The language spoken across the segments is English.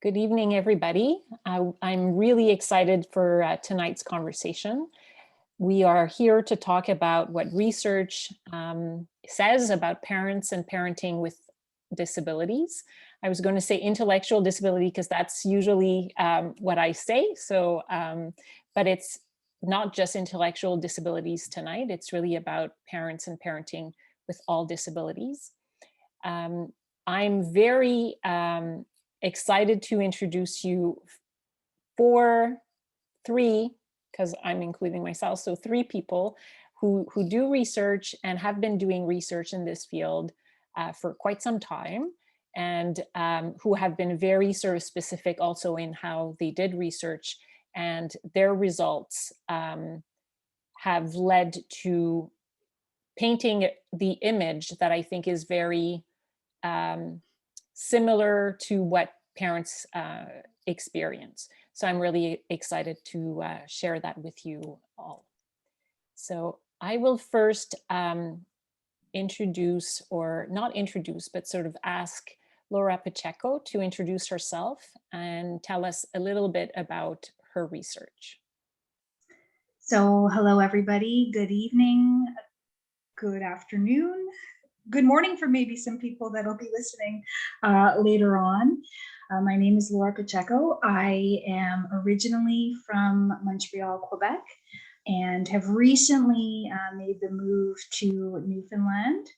Good evening, everybody. I'm really excited for tonight's conversation. We are here to talk about what research says about parents and parenting with disabilities. I was going to say intellectual disability because that's usually what I say. But it's not just intellectual disabilities tonight. It's really about parents and parenting with all disabilities. I'm very excited to introduce you three, because I'm including myself, so three people who do research and have been doing research in this field for quite some time, and who have been very sort of specific also in how they did research, and their results have led to painting the image that I think is very similar to what parents experience. So I'm really excited to share that with you all. So I will first introduce, or not introduce, but sort of ask Laura Pacheco to introduce herself and tell us a little bit about her research. So hello, everybody. Good evening, good afternoon, good morning for maybe some people that'll be listening later on. My name is Laura Pacheco. I am originally from Montreal, Quebec, and have recently made the move to Newfoundland.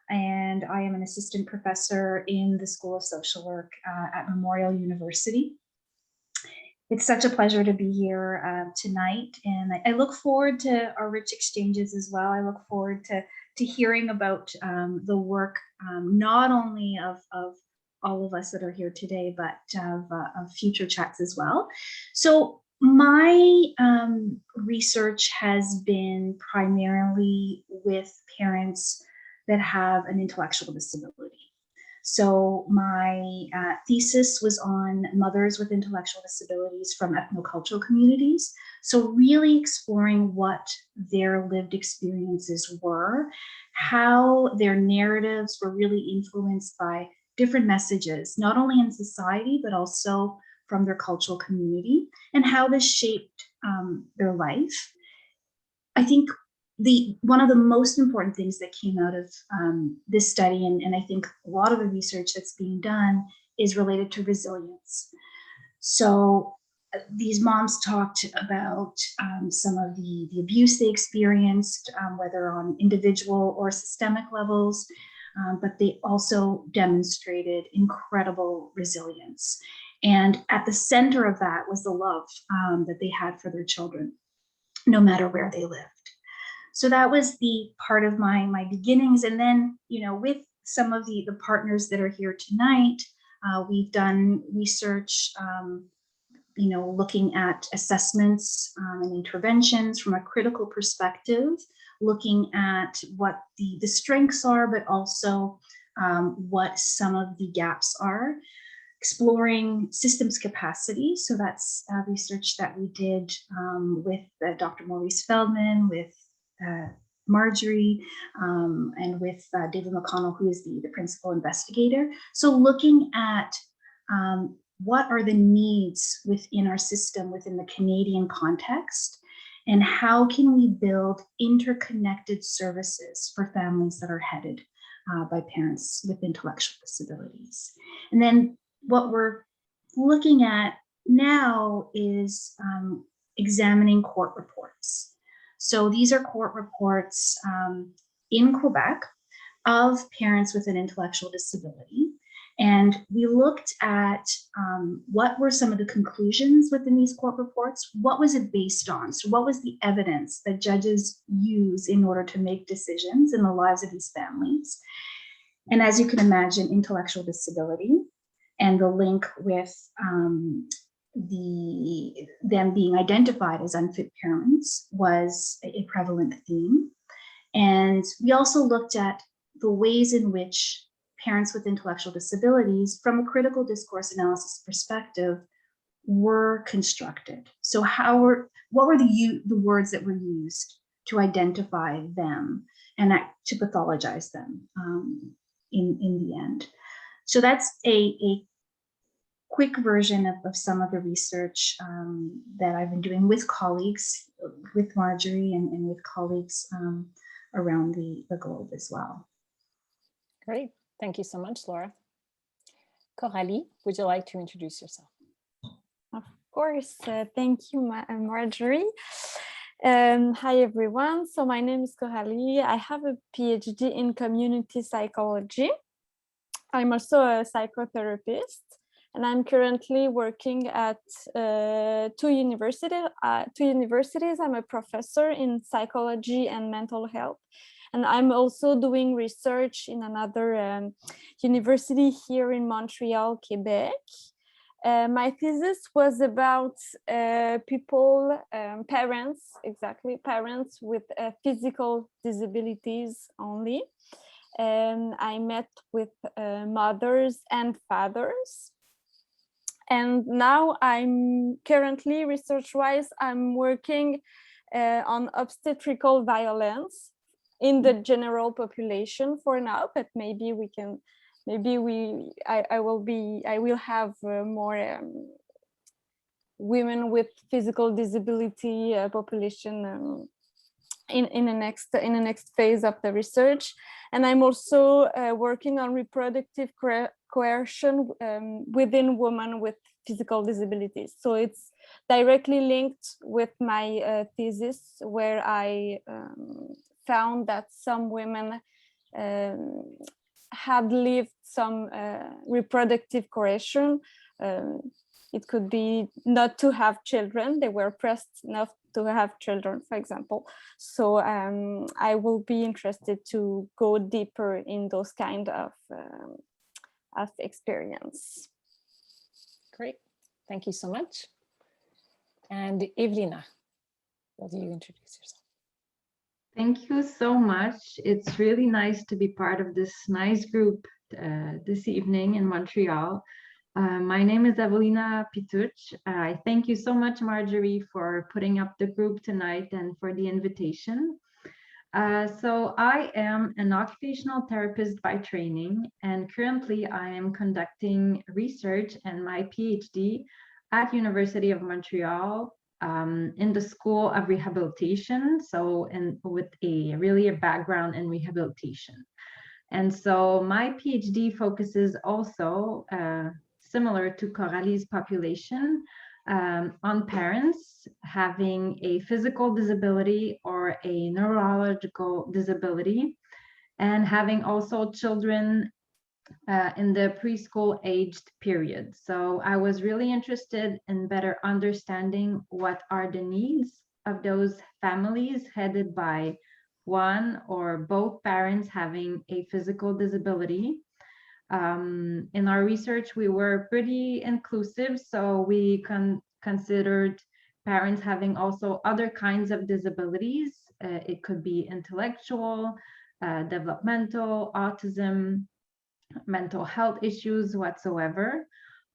And I am an assistant professor in the School of Social Work at Memorial University. It's such a pleasure to be here tonight, and I look forward to our rich exchanges as well. I look forward to hearing about the work, not only of all of us that are here today, but of future chats as well. So my research has been primarily with parents that have an intellectual disability. So my thesis was on mothers with intellectual disabilities from ethnocultural communities. So really exploring what their lived experiences were, how their narratives were really influenced by different messages, not only in society, but also from their cultural community, and how this shaped their life. I think one of the most important things that came out of this study, and I think a lot of the research that's being done, is related to resilience. So these moms talked about some of the abuse they experienced, whether on individual or systemic levels, but they also demonstrated incredible resilience. And at the center of that was the love that they had for their children, no matter where they lived. So that was the part of my beginnings. And then, with some of the partners that are here tonight, we've done research, looking at assessments and interventions from a critical perspective, looking at what the strengths are, but also what some of the gaps are. Exploring systems capacity. So that's research that we did with Dr. Maurice Feldman, with Marjorie, and with David McConnell, who is the principal investigator. So looking at what are the needs within our system, within the Canadian context, and how can we build interconnected services for families that are headed by parents with intellectual disabilities. And then what we're looking at now is examining court reports. So these are court reports in Quebec of parents with an intellectual disability. And we looked at what were some of the conclusions within these court reports, what was it based on? So what was the evidence that judges use in order to make decisions in the lives of these families? And as you can imagine, intellectual disability and the link with them being identified as unfit parents was a prevalent theme. And we also looked at the ways in which parents with intellectual disabilities, from a critical discourse analysis perspective, were constructed. So what were the words that were used to identify them and to pathologize them in the end? So that's a quick version of some of the research that I've been doing with colleagues, with Marjorie and with colleagues around the globe as well. Great. Thank you so much, Laura. Coralie, would you like to introduce yourself? Of course. Thank you, Marjorie. Hi, everyone. So my name is Coralie. I have a Ph.D. in community psychology. I'm also a psychotherapist, and I'm currently working at two universities. I'm a professor in psychology and mental health. And I'm also doing research in another university here in Montreal, Quebec. My thesis was about parents with physical disabilities only. I met with mothers and fathers. And now I'm currently, research-wise, I'm working on obstetrical violence in the general population for now, but maybe I will have more women with physical disability population in the next phase of the research. And I'm also working on reproductive coercion within women with physical disabilities. So it's directly linked with my thesis, where I found that some women had lived some reproductive coercion. It could be not to have children. They were pressed not to have children, for example. So I will be interested to go deeper in those kind of experience. Great. Thank you so much. And Evelina, will you introduce yourself? Thank you so much. It's really nice to be part of this nice group this evening in Montreal. My name is Evelina Pituch. I thank you so much, Marjorie, for putting up the group tonight and for the invitation. So I am an occupational therapist by training, and currently I am conducting research and my PhD at University of Montreal in the School of Rehabilitation, so with really a background in rehabilitation. And so my PhD focuses also, similar to Coralie's population, on parents having a physical disability or a neurological disability, and having also children in the preschool aged period. So I was really interested in better understanding what are the needs of those families headed by one or both parents having a physical disability. In our research, we were pretty inclusive, so we considered parents having also other kinds of disabilities. It could be intellectual, developmental, autism, mental health issues whatsoever.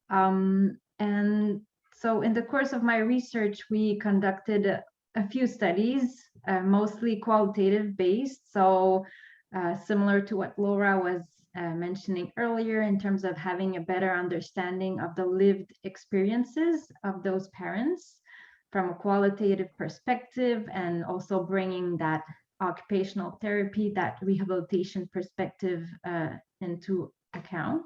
And so in the course of my research, we conducted a few studies, mostly qualitative based. So similar to what Laura was mentioning earlier, in terms of having a better understanding of the lived experiences of those parents from a qualitative perspective, and also bringing that occupational therapy, that rehabilitation perspective into account.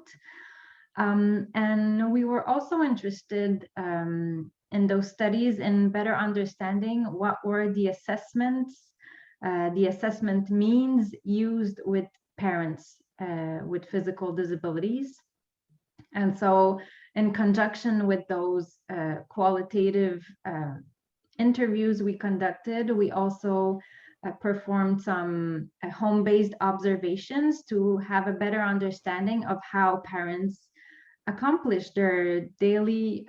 And we were also interested in those studies in better understanding what were the assessments, the assessment means used with parents with physical disabilities. And so in conjunction with those qualitative interviews we conducted, we also performed some home-based observations to have a better understanding of how parents accomplish their daily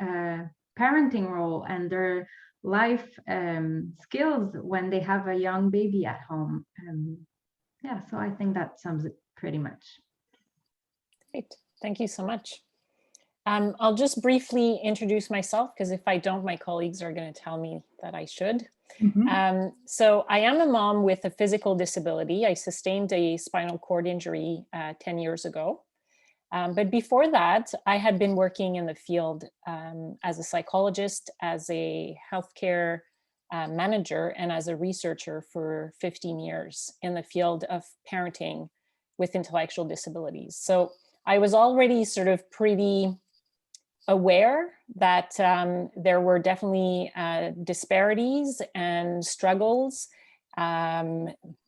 parenting role and their life skills when they have a young baby at home. Yeah, so I think that sums it pretty much. Great, thank you so much. I'll just briefly introduce myself, because if I don't, my colleagues are going to tell me that I should. So I am a mom with a physical disability. I sustained a spinal cord injury 10 years ago. But before that, I had been working in the field as a psychologist, as a healthcare manager, and as a researcher for 15 years in the field of parenting with intellectual disabilities. So I was already sort of pretty aware that there were definitely disparities and struggles,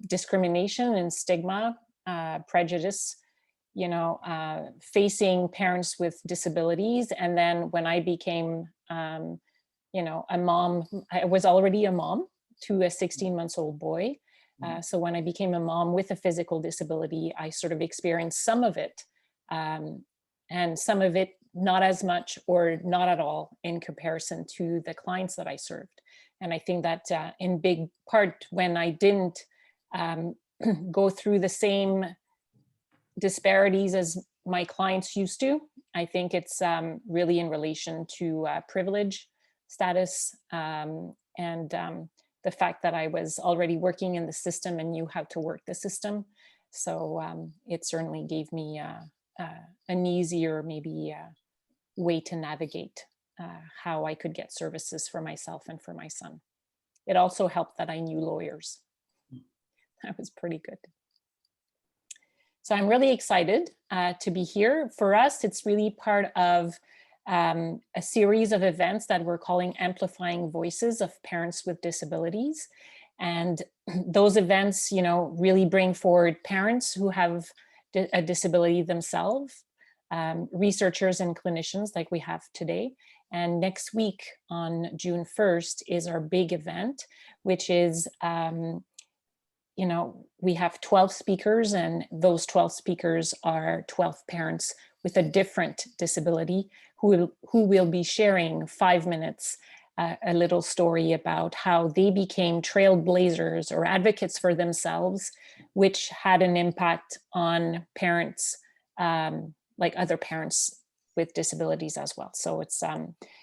discrimination and stigma, prejudice, you know, facing parents with disabilities. And then when I became, you know, a mom, I was already a mom to a 16-month-old boy. So when I became a mom with a physical disability, I sort of experienced some of it, and some of it not as much or not at all in comparison to the clients that I served. And I think that in big part, when I didn't go through the same disparities as my clients used to, I think it's really in relation to privilege, status, and the fact that I was already working in the system and knew how to work the system. So it certainly gave me an easier maybe way to navigate how I could get services for myself and for my son. It also helped that I knew lawyers. That was pretty good. So I'm really excited to be here. For us, it's really part of a series of events that we're calling Amplifying Voices of Parents with Disabilities. And those events, you know, really bring forward parents who have a disability themselves, researchers and clinicians like we have today. And next week on June 1st is our big event, which is, you know, we have 12 speakers, and those 12 speakers are 12 parents with a different disability who will be sharing 5 minutes, a little story about how they became trailblazers or advocates for themselves, which had an impact on parents, like other parents with disabilities as well. So it's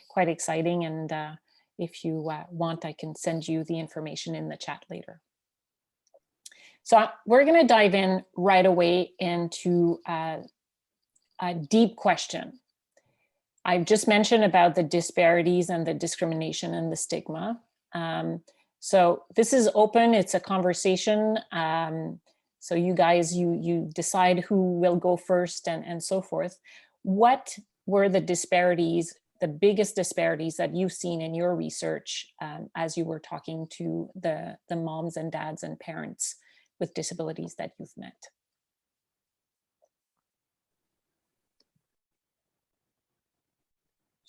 quite exciting. And if you want, I can send you the information in the chat later. So we're going to dive in right away into a deep question. I've just mentioned about the disparities and the discrimination and the stigma. So this is open, it's a conversation. So you guys, you decide who will go first and so forth. What were the disparities, the biggest disparities that you've seen in your research as you were talking to the moms and dads and parents with disabilities that you've met?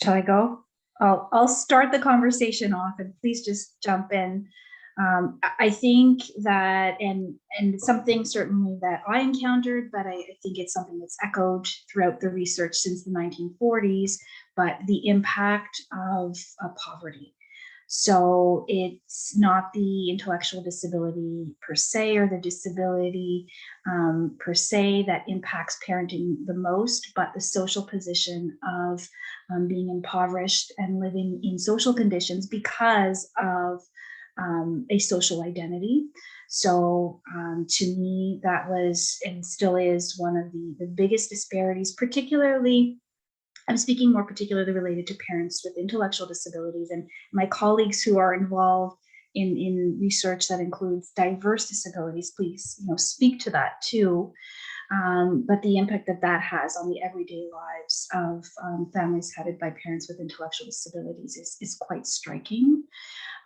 Shall I go? I'll start the conversation off, and please just jump in. I think that, and something certainly that I encountered, but I think it's something that's echoed throughout the research since the 1940s, but the impact of poverty. So it's not the intellectual disability per se, or the disability per se, that impacts parenting the most, but the social position of being impoverished and living in social conditions because of a social identity. So to me, that was and still is one of the biggest disparities, particularly, I'm speaking more particularly related to parents with intellectual disabilities, and my colleagues who are involved in research that includes diverse disabilities, please, you know, speak to that too. But the impact that has on the everyday lives of families headed by parents with intellectual disabilities is quite striking.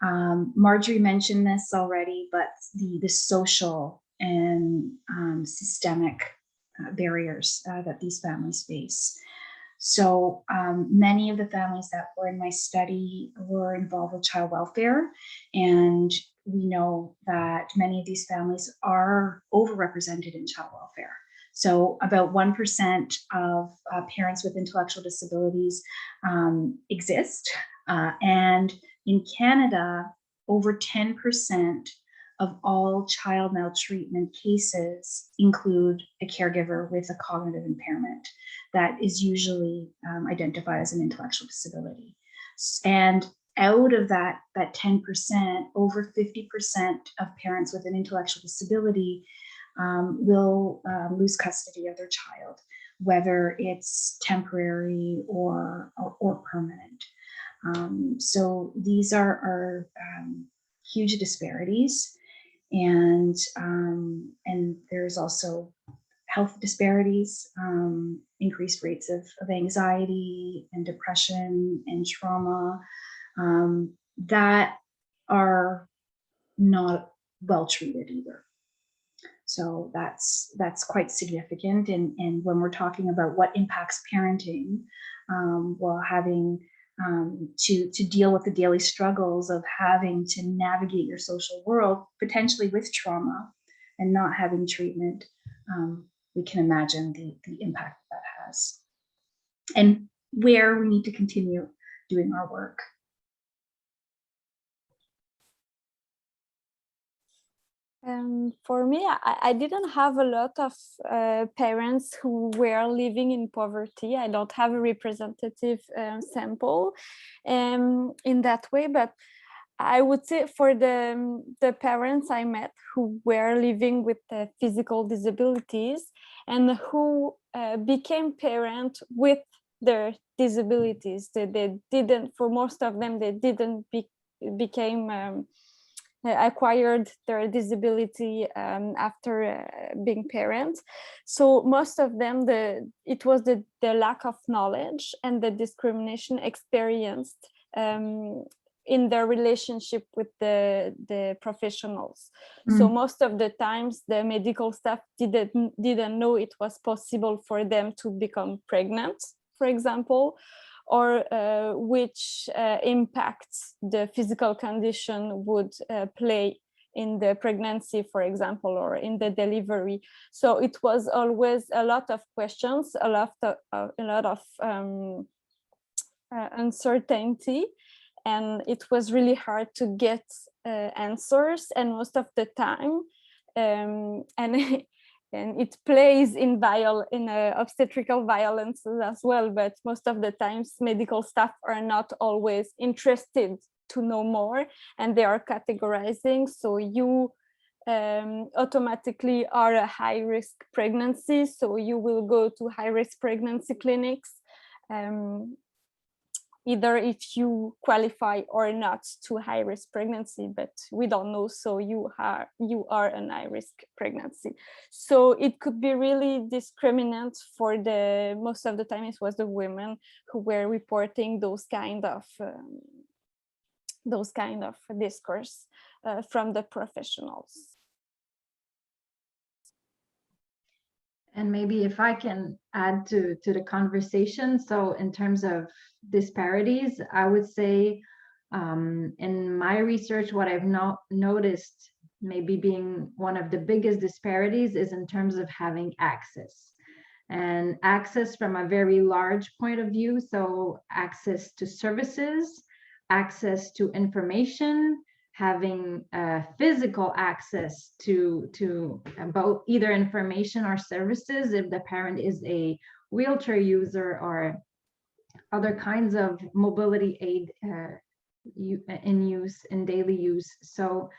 Marjorie mentioned this already, but the social and systemic barriers that these families face. So many of the families that were in my study were involved with child welfare, and we know that many of these families are overrepresented in child welfare. So about 1% of parents with intellectual disabilities exist, and in Canada, over 10% of all child maltreatment cases include a caregiver with a cognitive impairment that is usually identified as an intellectual disability. And out of that 10%, over 50% of parents with an intellectual disability will lose custody of their child, whether it's temporary or permanent. So these are huge disparities, and there's also health disparities, increased rates of anxiety and depression and trauma that are not well treated either. So that's quite significant. And when we're talking about what impacts parenting, while having to deal with the daily struggles of having to navigate your social world, potentially with trauma and not having treatment, we can imagine the impact that has, and where we need to continue doing our work. For me, I didn't have a lot of parents who were living in poverty. I don't have a representative sample in that way, but I would say for the parents I met who were living with physical disabilities and who became parent with their disabilities, they didn't, for most of them, they didn't became acquired their disability after being parents. So most of them, it was the lack of knowledge and the discrimination experienced in their relationship with the professionals. So most of the times the medical staff didn't know it was possible for them to become pregnant, for example, or which impacts the physical condition would play in the pregnancy, for example, or in the delivery. So it was always a lot of questions, a lot of uncertainty, and it was really hard to get answers. And most of the time, and it plays in obstetrical violence as well, but most of the times medical staff are not always interested to know more, and they are categorizing. So you automatically are a high-risk pregnancy, so you will go to high-risk pregnancy clinics, either if you qualify or not to high-risk pregnancy, but we don't know, so you are an high-risk pregnancy. So it could be really discriminant for most of the time it was the women who were reporting those kind of discourse from the professionals. And maybe if I can add to the conversation, so in terms of disparities, I would say in my research, what I've noticed maybe being one of the biggest disparities is in terms of having access. And access from a very large point of view, so access to services, access to information, having physical access to both either information or services if the parent is a wheelchair user or other kinds of mobility aid in daily use. So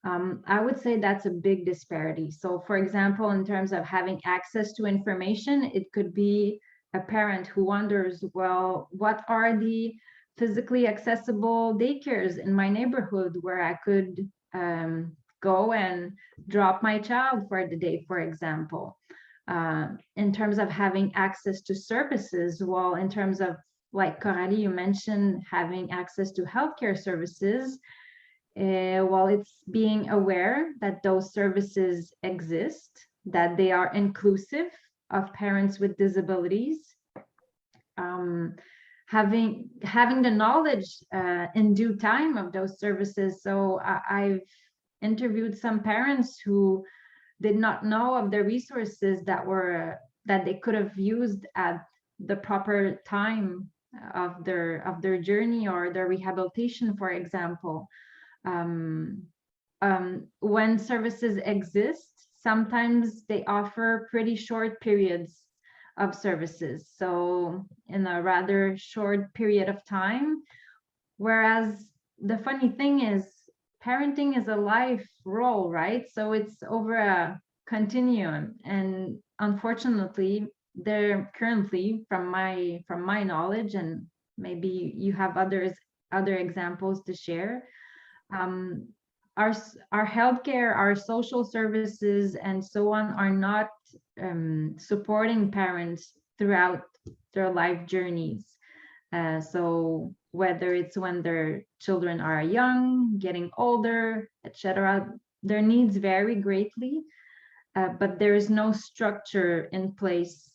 I would say that's a big disparity. So for example, in terms of having access to information, it could be a parent who wonders, well, what are the physically accessible daycares in my neighborhood where I could go and drop my child for the day, for example. In terms of having access to services, well, in terms of, like Coralie, you mentioned having access to healthcare services, well, it's being aware that those services exist, that they are inclusive of parents with disabilities, having the knowledge in due time of those services. So I've interviewed some parents who did not know of the resources that they could have used at the proper time of their journey or their rehabilitation, for example. When services exist, sometimes they offer pretty short periods of services, so in a rather short period of time, whereas the funny thing is parenting is a life role, right? So it's over a continuum, and unfortunately, there currently, from my knowledge, and maybe you have other examples to share, um, our healthcare, our social services, and so on are not supporting parents throughout their life journeys. So whether it's when their children are young, getting older, etc., their needs vary greatly, but there is no structure in place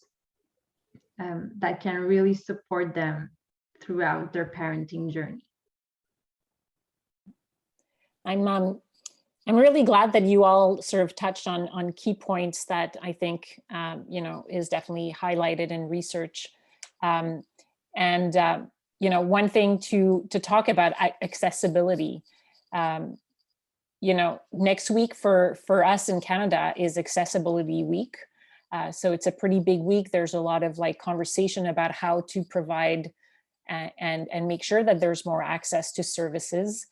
that can really support them throughout their parenting journey. I'm really glad that you all sort of touched on key points that I think is definitely highlighted in research, one thing to talk about accessibility. Next week for us in Canada is Accessibility Week. So it's a pretty big week. There's a lot of conversation about how to provide and make sure that there's more access to services.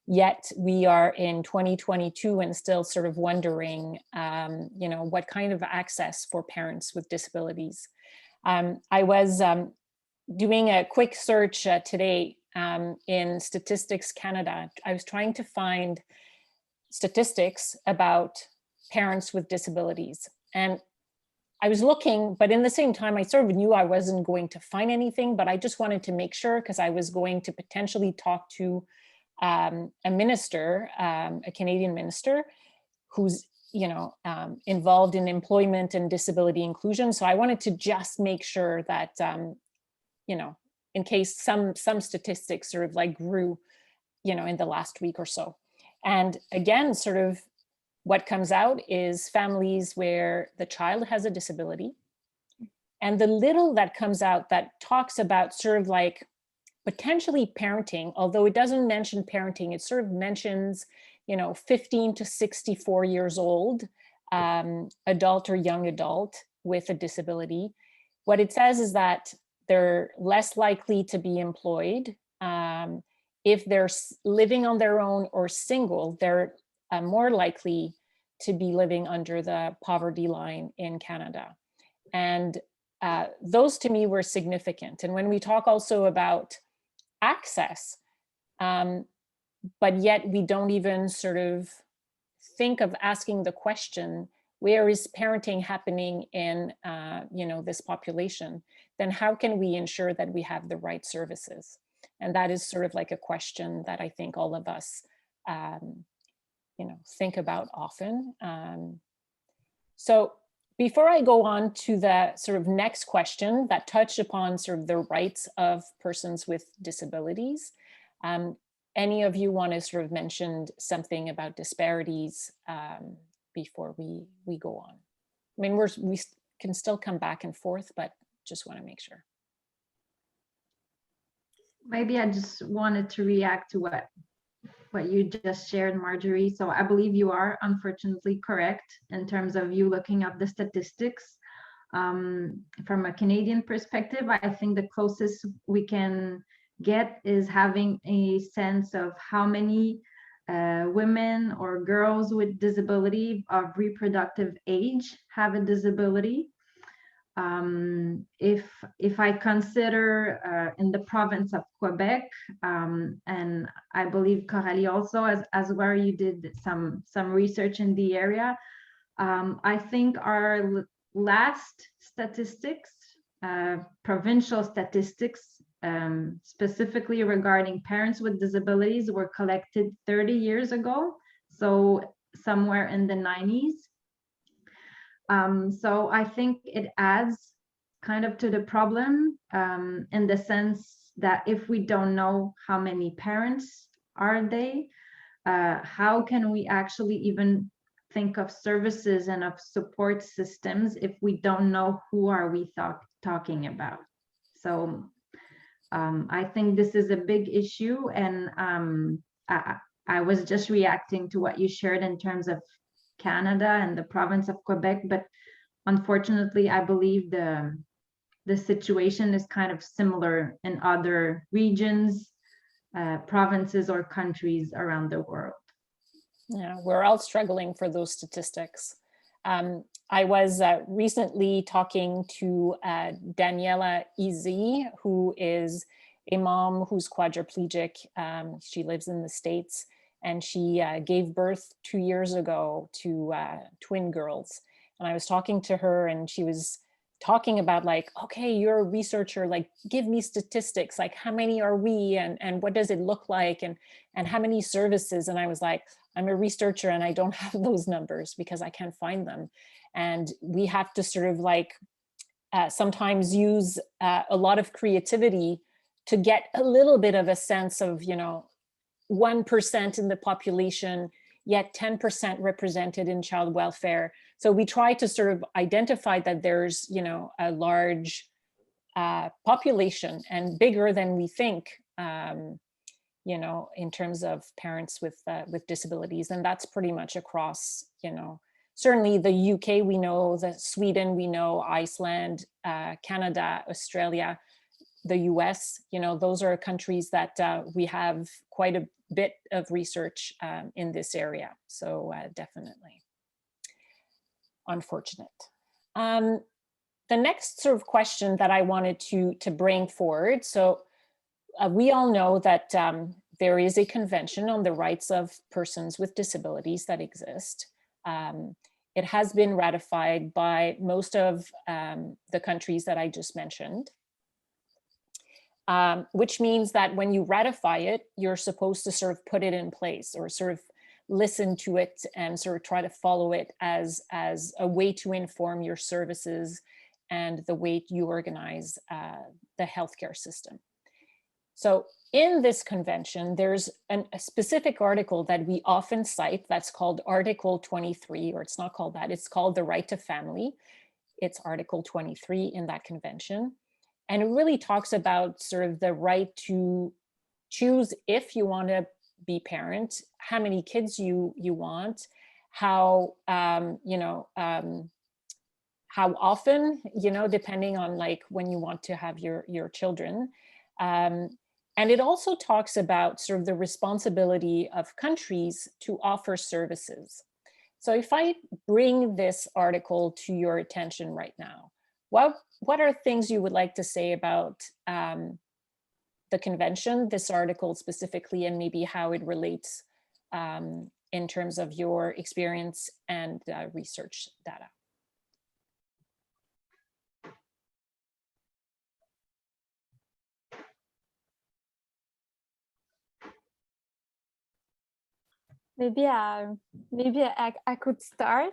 Yet we are in 2022 and still sort of wondering, what kind of access for parents with disabilities. I was doing a quick search today in Statistics Canada. I was trying to find statistics about parents with disabilities. And I was looking, but in the same time, I sort of knew I wasn't going to find anything, but I just wanted to make sure, because I was going to potentially talk to a minister, a Canadian minister, who's involved in employment and disability inclusion. So I wanted to just make sure that in case some statistics sort of grew, in the last week or so. And again, sort of what comes out is families where the child has a disability, and the little that comes out that talks about sort of potentially parenting, although it doesn't mention parenting, it sort of mentions, 15 to 64 years old, adult or young adult with a disability. What it says is that they're less likely to be employed. If they're living on their own or single, they're more likely to be living under the poverty line in Canada. And those to me were significant. And when we talk also about access, but yet we don't even sort of think of asking the question, where is parenting happening in this population? Then how can we ensure that we have the right services? And that is sort of a question that I think all of us think about often. So before I go on to the sort of next question that touched upon sort of the rights of persons with disabilities, any of you want to sort of mention something about disparities before we go on? I mean, we can still come back and forth, but just want to make sure. Maybe I just wanted to react to what you just shared, Marjorie. So I believe you are unfortunately correct in terms of you looking up the statistics. From a Canadian perspective, I think the closest we can get is having a sense of how many women or girls with disability of reproductive age have a disability. If I consider in the province of Quebec, and I believe Coralie also, as where you did some research in the area, I think our last statistics, provincial statistics, specifically regarding parents with disabilities, were collected 30 years ago, so somewhere in the 90s. So I think it adds kind of to the problem, in the sense that if we don't know how many parents are they, how can we actually even think of services and of support systems if we don't know who are we talking about? So I think this is a big issue, and I was just reacting to what you shared in terms of Canada and the province of Quebec, but unfortunately, I believe the situation is kind of similar in other regions, provinces, or countries around the world. Yeah, we're all struggling for those statistics. I was recently talking to Daniela Izzi, who is a mom who's quadriplegic. She lives in the States, and she gave birth 2 years ago to twin girls. And I was talking to her, and she was talking about like, okay, you're a researcher, like give me statistics, like how many are we, and what does it look like, and how many services. And I was like, I'm a researcher and I don't have those numbers because I can't find them. And we have to sort of like sometimes use a lot of creativity to get a little bit of a sense of, 1% in the population, yet 10% represented in child welfare. So we try to sort of identify that there's, a large population and bigger than we think, in terms of parents with disabilities. And that's pretty much across, certainly the UK, we know, Sweden, we know, Iceland, Canada, Australia, the US, those are countries that we have quite a bit of research in this area. So definitely unfortunate. The next sort of question that I wanted to bring forward. So we all know that there is a convention on the rights of persons with disabilities that exist. It has been ratified by most of the countries that I just mentioned. Which means that when you ratify it, you're supposed to sort of put it in place or sort of listen to it and sort of try to follow it as a way to inform your services and the way you organize the healthcare system. So in this convention, there's a specific article that we often cite that's called Article 23, or it's not called that, it's called the right to family. It's Article 23 in that convention. And it really talks about sort of the right to choose if you want to be parent, how many kids you want, how, how often, depending on like when you want to have your children. And it also talks about sort of the responsibility of countries to offer services. So if I bring this article to your attention right now, what are things you would like to say about the convention, this article specifically, and maybe how it relates in terms of your experience and research data? Maybe I could start.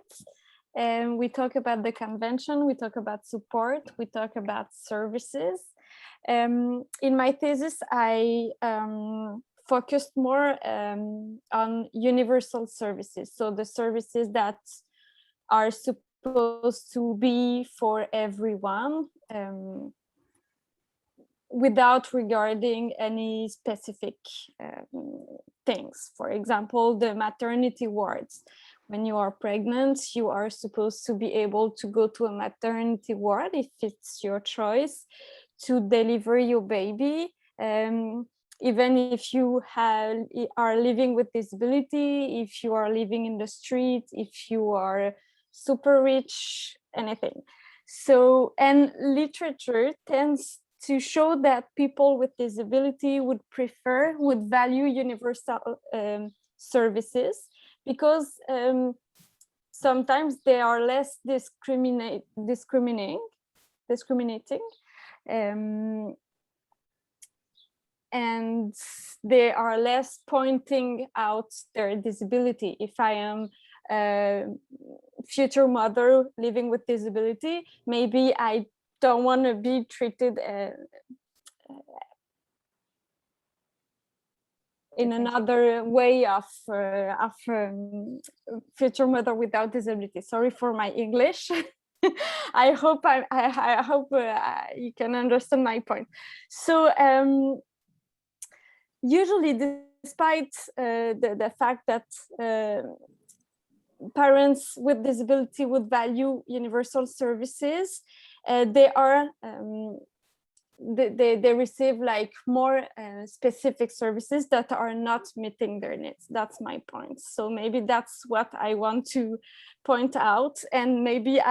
We talk about the convention, we talk about support, we talk about services. In my thesis, I focused more on universal services. So the services that are supposed to be for everyone, without regarding any specific things. For example, the maternity wards. When you are pregnant, you are supposed to be able to go to a maternity ward if it's your choice to deliver your baby. Even if you are living with disability, if you are living in the street, if you are super rich, anything. So, and literature tends to show that people with disability would value universal services, because sometimes they are less discriminating, and they are less pointing out their disability. If I am a future mother living with disability, maybe I don't want to be treated in another way of future mother without disability. Sorry for my English. I hope you can understand my point. So usually, despite the fact that parents with disability would value universal services, they are they receive like more specific services that are not meeting their needs. That's my point. So maybe that's what I want to point out, and maybe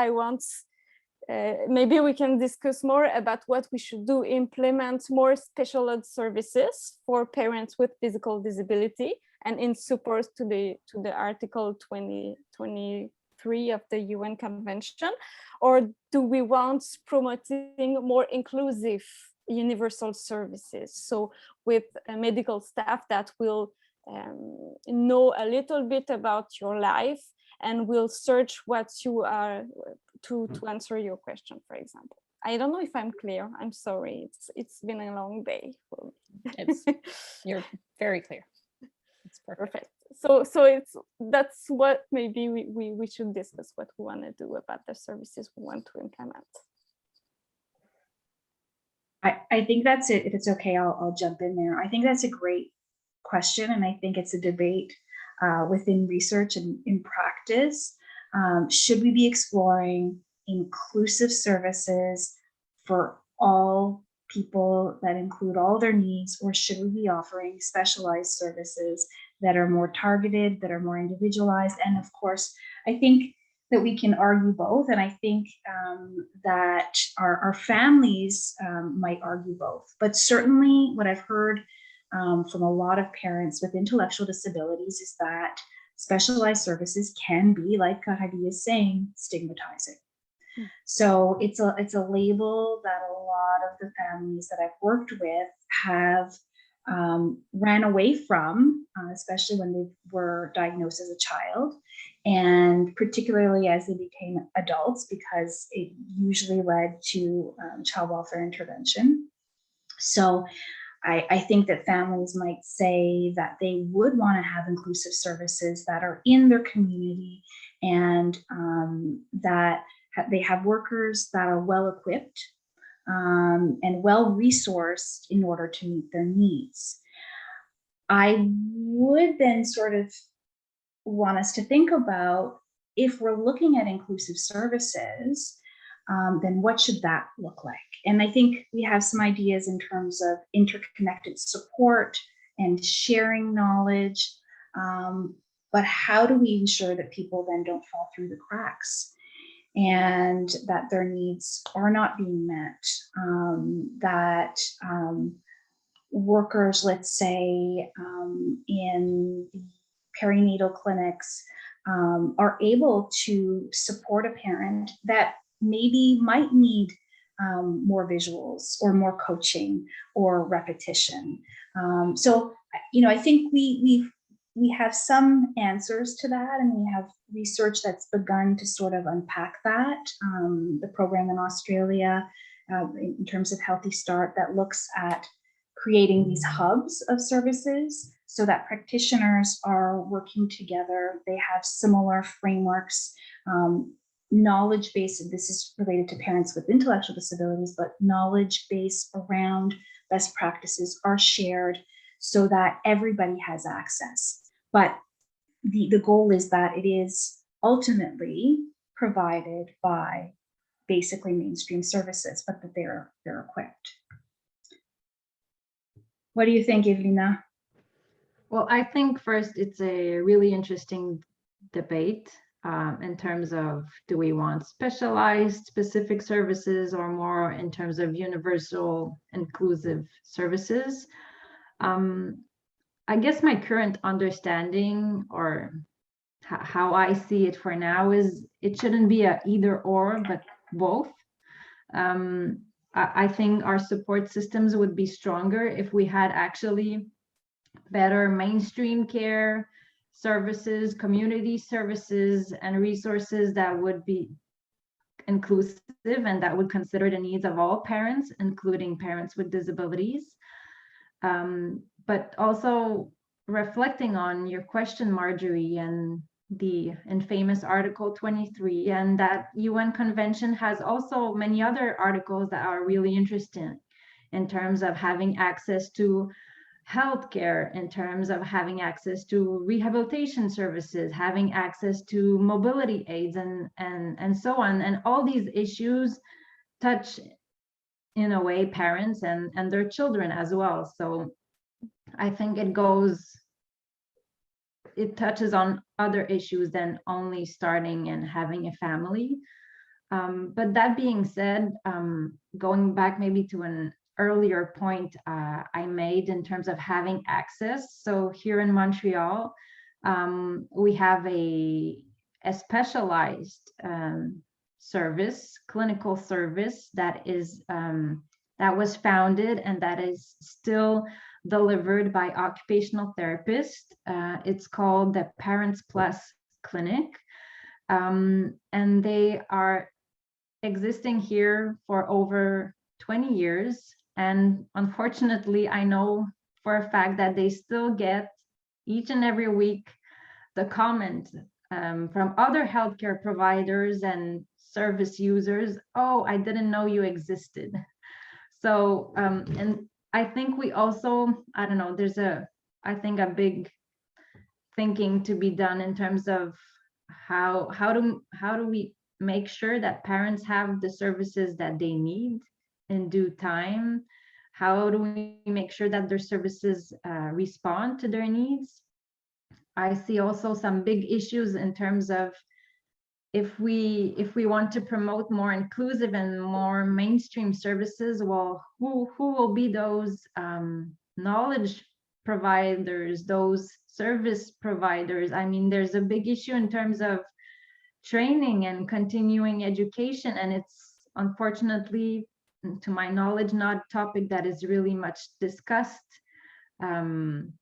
maybe we can discuss more about what we should do, implement more specialized services for parents with physical disability, and in support to the Article 2023 of the UN Convention, or do we want promoting more inclusive universal services? So with medical staff that will know a little bit about your life and will search what you are to answer your question, for example. I don't know if I'm clear. I'm sorry. It's been a long day for me. You're very clear. It's perfect. So that's what maybe we should discuss, what we want to do about the services we want to implement. I think that's it. If it's okay, I'll jump in there. I think that's a great question, and I think it's a debate within research and in practice. Should we be exploring inclusive services for all people that include all their needs, or should we be offering specialized services that are more targeted, that are more individualized? And of course, I think that we can argue both, and I think that our families might argue both. But certainly what I've heard from a lot of parents with intellectual disabilities is that specialized services can be, like Coralie is saying, stigmatizing. So it's a label that a lot of the families that I've worked with have ran away from, especially when they were diagnosed as a child, and particularly as they became adults, because it usually led to child welfare intervention. So I think that families might say that they would want to have inclusive services that are in their community, and that they have workers that are well equipped and well resourced in order to meet their needs. I would then sort of want us to think about, if we're looking at inclusive services, then what should that look like? And I think we have some ideas in terms of interconnected support and sharing knowledge, but how do we ensure that people then don't fall through the cracks and that their needs are not being met, that workers, let's say, in perinatal clinics are able to support a parent that maybe might need more visuals or more coaching or repetition. So, I think we have some answers to that, and we have research that's begun to sort of unpack that. The program in Australia, in terms of Healthy Start, that looks at creating these hubs of services so that practitioners are working together. They have similar frameworks, knowledge base. This is related to parents with intellectual disabilities, but knowledge base around best practices are shared so that everybody has access. But the goal is that it is ultimately provided by basically mainstream services, but that they're equipped. What do you think, Evelina? Well, I think first it's a really interesting debate in terms of, do we want specialized specific services or more in terms of universal inclusive services? I guess my current understanding, or how I see it for now, is it shouldn't be a either or, but both. I think our support systems would be stronger if we had actually better mainstream care services, community services, and resources that would be inclusive and that would consider the needs of all parents, including parents with disabilities. But also reflecting on your question, Marjorie, and the infamous Article 23, and that UN Convention has also many other articles that are really interesting in terms of having access to healthcare, in terms of having access to rehabilitation services, having access to mobility aids, and so on. And all these issues touch in a way, parents and their children as well. So I think it touches on other issues than only starting and having a family. But that being said, going back maybe to an earlier point I made in terms of having access. So here in Montreal, we have a specialized service, clinical service that was founded and that is still delivered by occupational therapists. It's called the Parents Plus Clinic, and they are existing here for over 20 years. And unfortunately, I know for a fact that they still get each and every week the comment from other healthcare providers and service users, "Oh, I didn't know you existed." So, and I think we also, I don't know, there's I think a big thinking to be done in terms of how do we make sure that parents have the services that they need in due time? How do we make sure that their services respond to their needs? I see also some big issues in terms of if we want to promote more inclusive and more mainstream services, well, who will be those knowledge providers, those service providers? I mean, there's a big issue in terms of training and continuing education, and it's unfortunately, to my knowledge, not a topic that is really much discussed in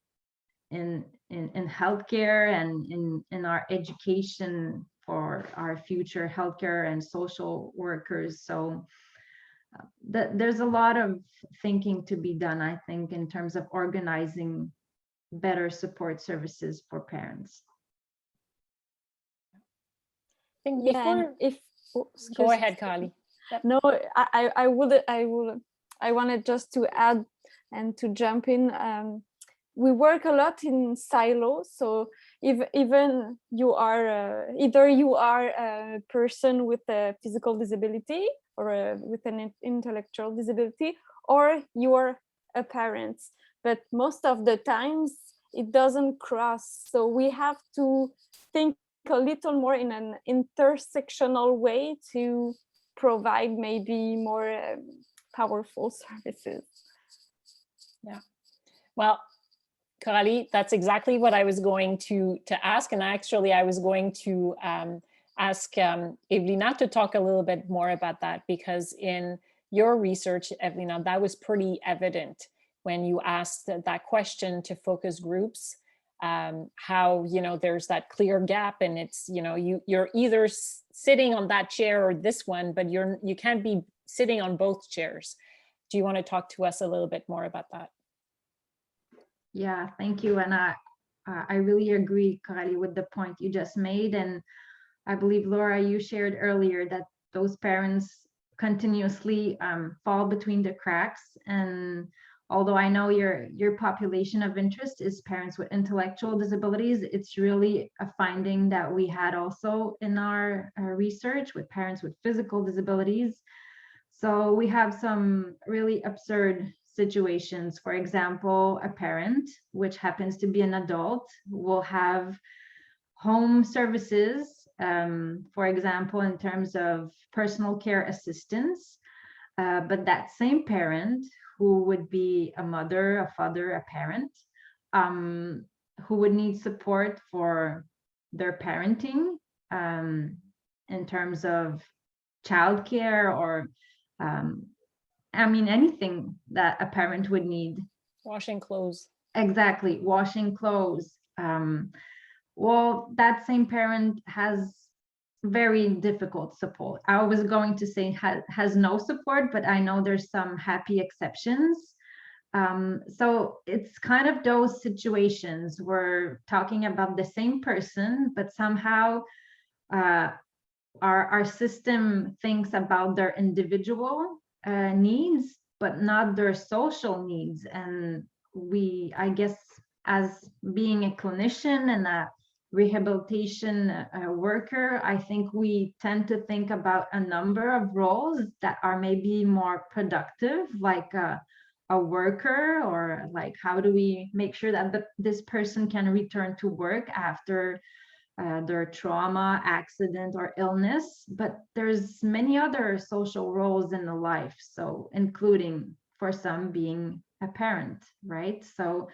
healthcare and in our education for our future healthcare and social workers. So there's a lot of thinking to be done, I think, in terms of organizing better support services for parents. I think Yeah, before, if go ahead, Coralie. No, I wanted just to add and to jump in. We work a lot in silos, so even you are either you are a person with a physical disability or with an intellectual disability, or you are a parent. But most of the times it doesn't cross. So we have to think a little more in an intersectional way to provide maybe more powerful services. Yeah, well, Coralie, that's exactly what I was going to ask. And actually, I was going to ask Evelina to talk a little bit more about that, because in your research, Evelina, that was pretty evident when you asked that question to focus groups, how, you know, there's that clear gap, and it's, you know, you're either sitting on that chair or this one, but you can't be sitting on both chairs. Do you want to talk to us a little bit more about that? Yeah, thank you. And I really agree, Coralie, with the point you just made. And I believe, Laura, you shared earlier that those parents continuously fall between the cracks. And although I know your population of interest is parents with intellectual disabilities, it's really a finding that we had also in our research with parents with physical disabilities. So we have some really absurd situations. For example, a parent, which happens to be an adult, will have home services, for example, in terms of personal care assistance, but that same parent, who would be a mother, a father, a parent, who would need support for their parenting in terms of childcare or I mean, anything that a parent would need. Washing clothes. Exactly, washing clothes. Well, that same parent has very difficult support. I was going to say has no support, but I know there's some happy exceptions. So it's kind of those situations we're talking about the same person, but somehow our system thinks about their individual needs, but not their social needs. And I guess, as being a clinician and a rehabilitation worker, I think we tend to think about a number of roles that are maybe more productive, like a worker, or like how do we make sure that this person can return to work after their trauma, accident, or illness. But there's many other social roles in the life, so including for some being a parent, right? So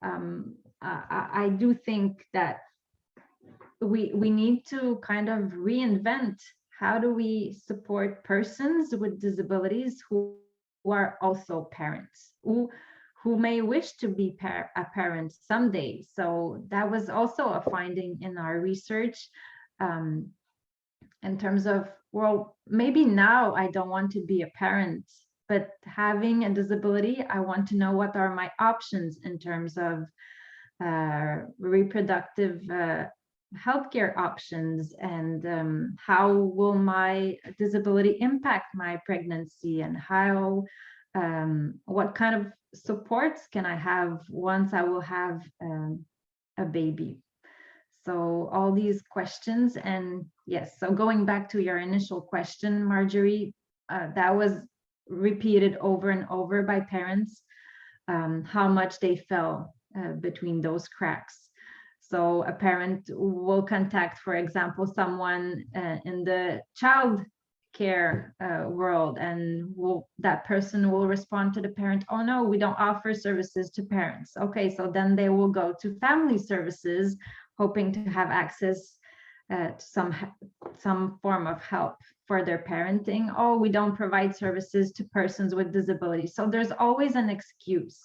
I do think that we need to kind of reinvent how do we support persons with disabilities who are also parents, who may wish to be a parent someday. So that was also a finding in our research, in terms of, well, maybe now I don't want to be a parent, but having a disability, I want to know what are my options in terms of reproductive healthcare options, and how will my disability impact my pregnancy, and how what kind of supports can I have once I will have a baby. So all these questions. And yes, so going back to your initial question, Marjorie, that was repeated over and over by parents, how much they fell between those cracks. So a parent will contact, for example, someone in the child care world, and that person will respond to the parent, oh no, we don't offer services to parents. Okay, so then they will go to family services, hoping to have access to some form of help for their parenting. Oh, we don't provide services to persons with disabilities. So there's always an excuse.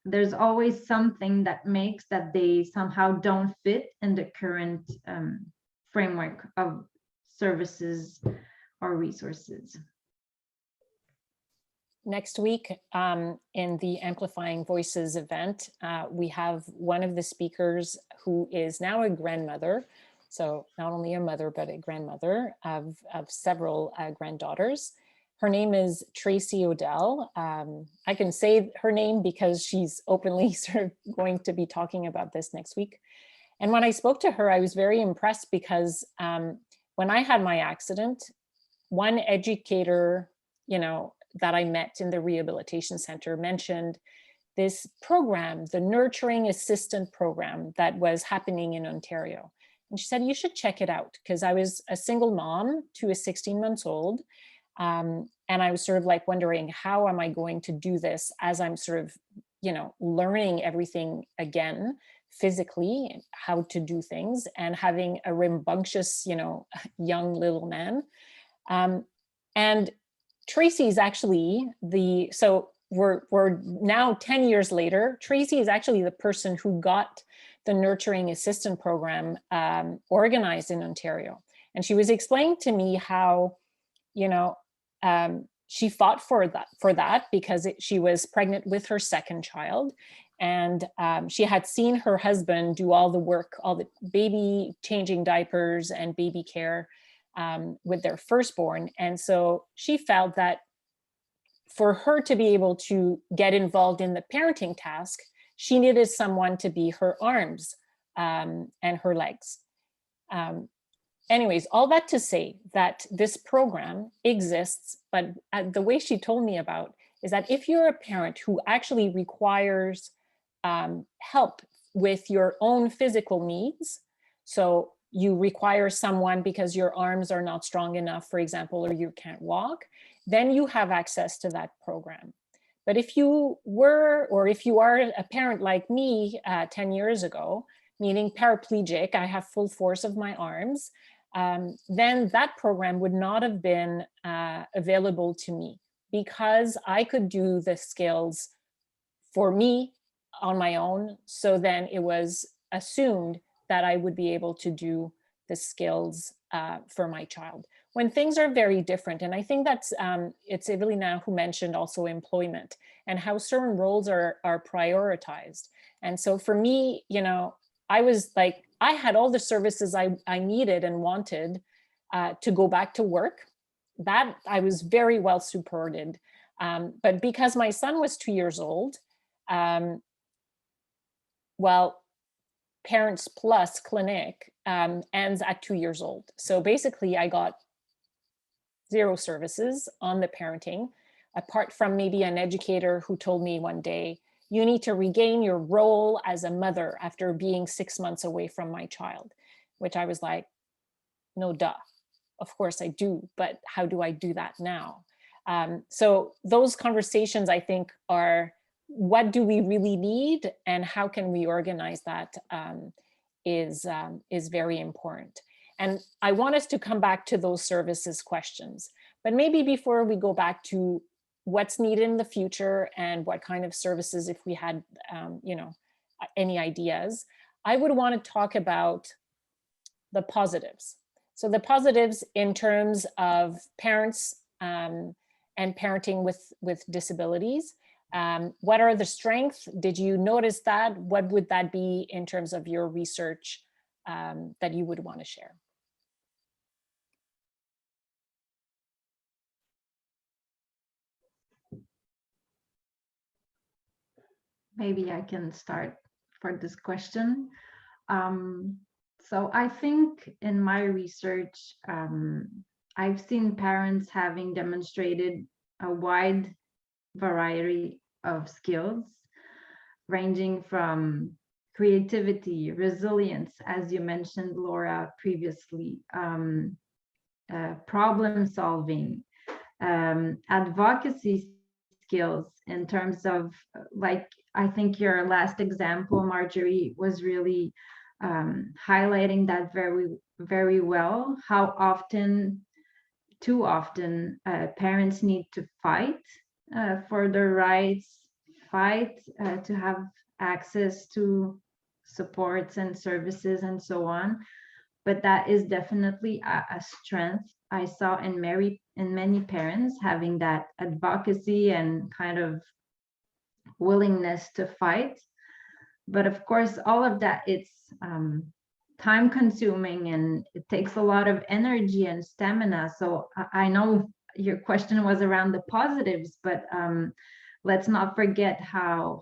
There's always something that makes that they somehow don't fit in the current framework of services or resources. Next week, in the Amplifying Voices event, we have one of the speakers who is now a grandmother. So not only a mother, but a grandmother of several granddaughters. Her name is Tracy Odell. I can say her name because she's openly sort of going to be talking about this next week. And when I spoke to her, I was very impressed because when I had my accident, one educator, that I met in the rehabilitation center mentioned this program, the Nurturing Assistant Program that was happening in Ontario. And she said, you should check it out, because I was a single mom to a 16 months old. And I was sort of like wondering, how am I going to do this as I'm sort of, learning everything again, physically, how to do things, and having a rambunctious, young little man. And Tracy's actually so we're now 10 years later, Tracy is actually the person who got the Nurturing Assistant Program organized in Ontario. And she was explaining to me how, she fought for that because she was pregnant with her second child. And she had seen her husband do all the work, all the baby changing diapers and baby care with their firstborn. And so she felt that for her to be able to get involved in the parenting task, she needed someone to be her arms and her legs. Anyways, all that to say that this program exists, but the way she told me about is that if you're a parent who actually requires help with your own physical needs, so you require someone because your arms are not strong enough, for example, or you can't walk, then you have access to that program. But if you were, or if you are a parent like me 10 years ago, meaning paraplegic, I have full force of my arms, then that program would not have been available to me, because I could do the skills for me on my own. So then it was assumed that I would be able to do the skills for my child, when things are very different. And I think that's, it's Evelina who mentioned also employment and how certain roles are prioritized. And so for me, I was like, I had all the services I needed and wanted to go back to work. That I was very well supported. But because my son was 2 years old, well, Parents Plus clinic ends at 2 years old. So basically I got 0 services on the parenting, apart from maybe an educator who told me one day, you need to regain your role as a mother after being 6 months away from my child, which I was like, no, duh. Of course I do, but how do I do that now? So those conversations, I think, are what do we really need and how can we organize that is very important. And I want us to come back to those services questions. But maybe before we go back to what's needed in the future and what kind of services, if we had, you know, any ideas, I would want to talk about the positives. So the positives in terms of parents and parenting with disabilities. What are the strengths? Did you notice that? What would that be in terms of your research that you would want to share? Maybe I can start for this question. So I think in my research, I've seen parents having demonstrated a wide variety of skills, ranging from creativity, resilience, as you mentioned, Laura, previously, problem solving, advocacy skills in terms of, like, I think your last example, Marjorie, was really highlighting that very well, how often, too often, parents need to fight for their rights, fight to have access to supports and services and so on. But that is definitely a strength I saw in many parents, having that advocacy and kind of willingness to fight. But of course, all of that, it's time consuming and it takes a lot of energy and stamina. So I know your question was around the positives, but let's not forget how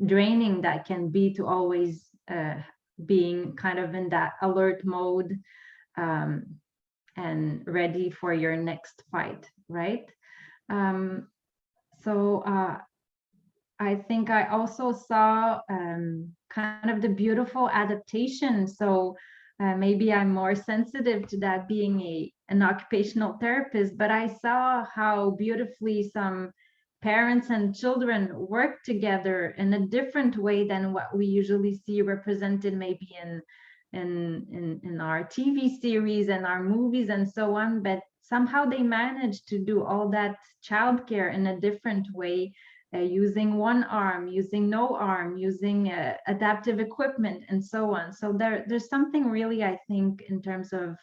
draining that can be to always being kind of in that alert mode and ready for your next fight, right? So I think I also saw kind of the beautiful adaptation. So maybe I'm more sensitive to that being an occupational therapist, but I saw how beautifully some parents and children work together in a different way than what we usually see represented maybe in our TV series and our movies and so on. But somehow they managed to do all that childcare in a different way, using one arm, using no arm, using adaptive equipment and so on. So there's something really, I think, in terms of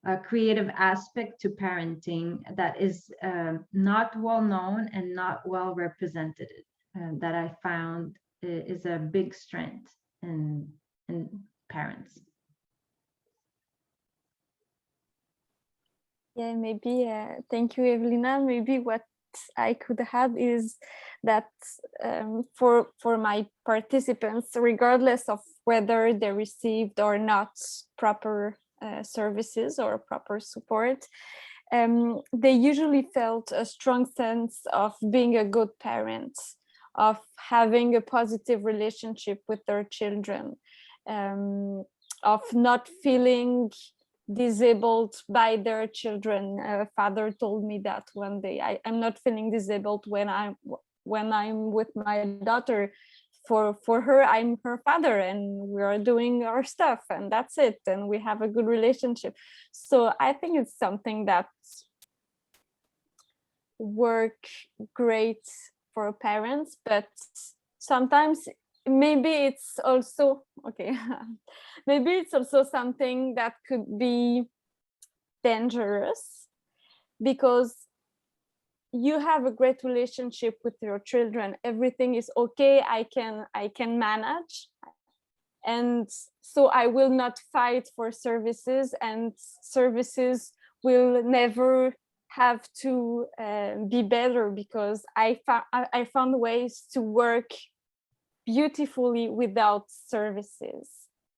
a creative aspect to parenting that is not well known and not well represented, that I found is a big strength in parents. Yeah, maybe, thank you, Evelina. Maybe what I could add is that for my participants, regardless of whether they received or not proper services or proper support, they usually felt a strong sense of being a good parent, of having a positive relationship with their children, of not feeling disabled by their children. Father told me that one day. I'm not feeling disabled when I'm with my daughter. For her, I'm her father, and we are doing our stuff, and that's it. And we have a good relationship. So I think it's something that work great for parents, but sometimes maybe it's also maybe it's also something that could be dangerous, because you have a great relationship with your children, everything is okay, I can manage, and so I will not fight for services, and services will never have to be better, because I found ways to work beautifully without services.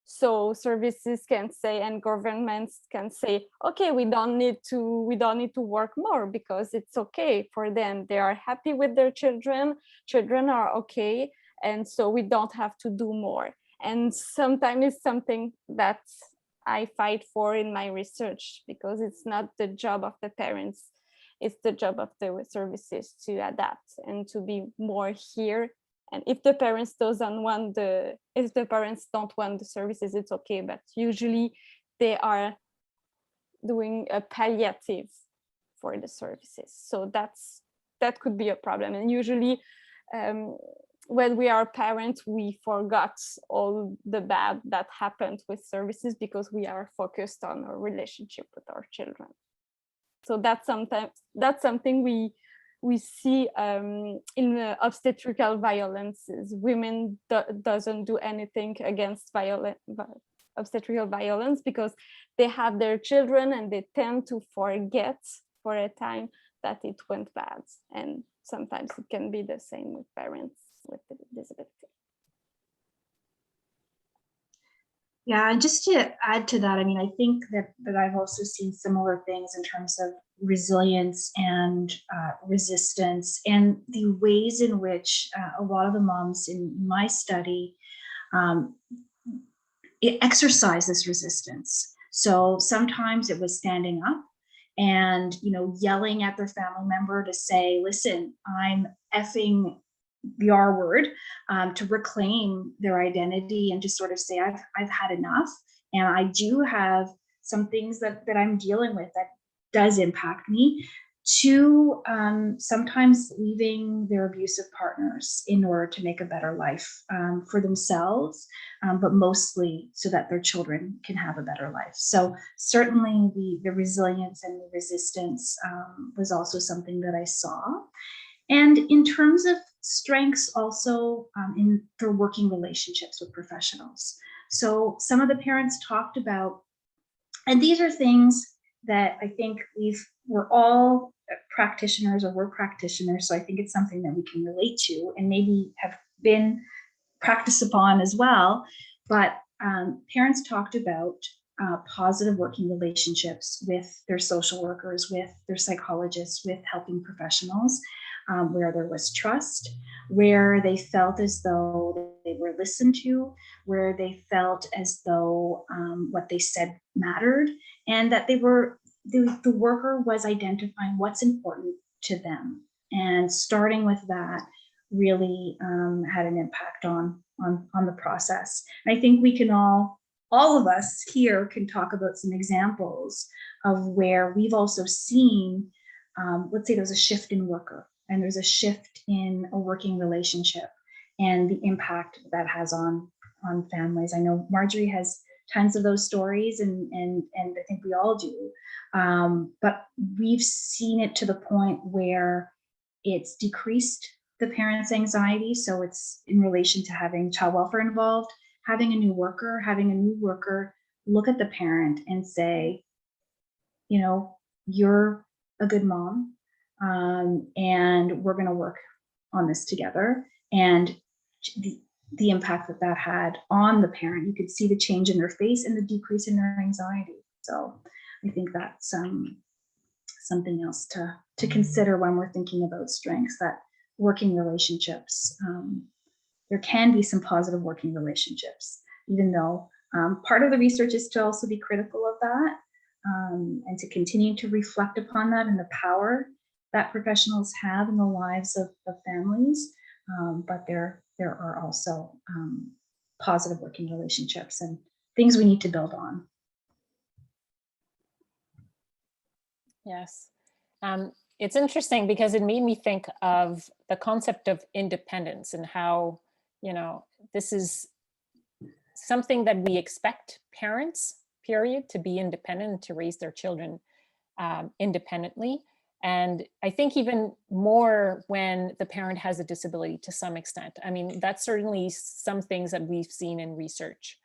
So services can say, and governments can say, okay, we don't need to work more because it's okay for them. They are happy with their children. Children are okay, and so we don't have to do more. And sometimes it's something that I fight for in my research, because it's not the job of the parents, it's the job of the services to adapt and to be more here. And if the parents don't want the services, it's okay. But usually they are doing a palliative for the services. So that could be a problem. And usually when we are parents, we forgot all the bad that happened with services because we are focused on our relationship with our children. So that's something we see in obstetrical violences. Women doesn't do anything against obstetrical violence because they have their children, and they tend to forget for a time that it went bad. And sometimes it can be the same with parents with disability. Yeah, and just to add to that, I mean, I think that I've also seen similar things in terms of resilience and resistance, and the ways in which a lot of the moms in my study exercise this resistance. So sometimes it was standing up and, you know, yelling at their family member to say, listen, I'm effing the R word, to reclaim their identity and just sort of say, I've had enough. And I do have some things that I'm dealing with that does impact me, to sometimes leaving their abusive partners in order to make a better life for themselves, but mostly so that their children can have a better life. So certainly the resilience and the resistance was also something that I saw. And in terms of strengths also in their working relationships with professionals. So some of the parents talked about, and these are things that I think we're all practitioners, or we're practitioners, so I think it's something that we can relate to and maybe have been practiced upon as well. But parents talked about positive working relationships with their social workers, with their psychologists, with helping professionals, where there was trust, where they felt as though they were listened to, where they felt as though what they said mattered, and that the worker was identifying what's important to them. And starting with that really had an impact on the process. And I think we can all of us here can talk about some examples of where we've also seen, let's say there's a shift in worker, and there's a shift in a working relationship, and the impact that has on families. I know Marjorie has tons of those stories, and I think we all do. But we've seen it to the point where it's decreased the parents' anxiety. So it's in relation to having child welfare involved, having a new worker look at the parent and say, you know, you're a good mom, and we're going to work on this together. And the impact that had on the parent, you could see the change in their face and the decrease in their anxiety. So I think that's something else to consider when we're thinking about strengths, that working relationships, there can be some positive working relationships, even though part of the research is to also be critical of that, and to continue to reflect upon that and the power that professionals have in the lives of families. But there are also positive working relationships and things we need to build on. Yes. It's interesting because it made me think of the concept of independence and how, you know, this is something that we expect parents, period, to be independent, to raise their children independently. And I think even more when the parent has a disability to some extent. I mean, that's certainly some things that we've seen in research.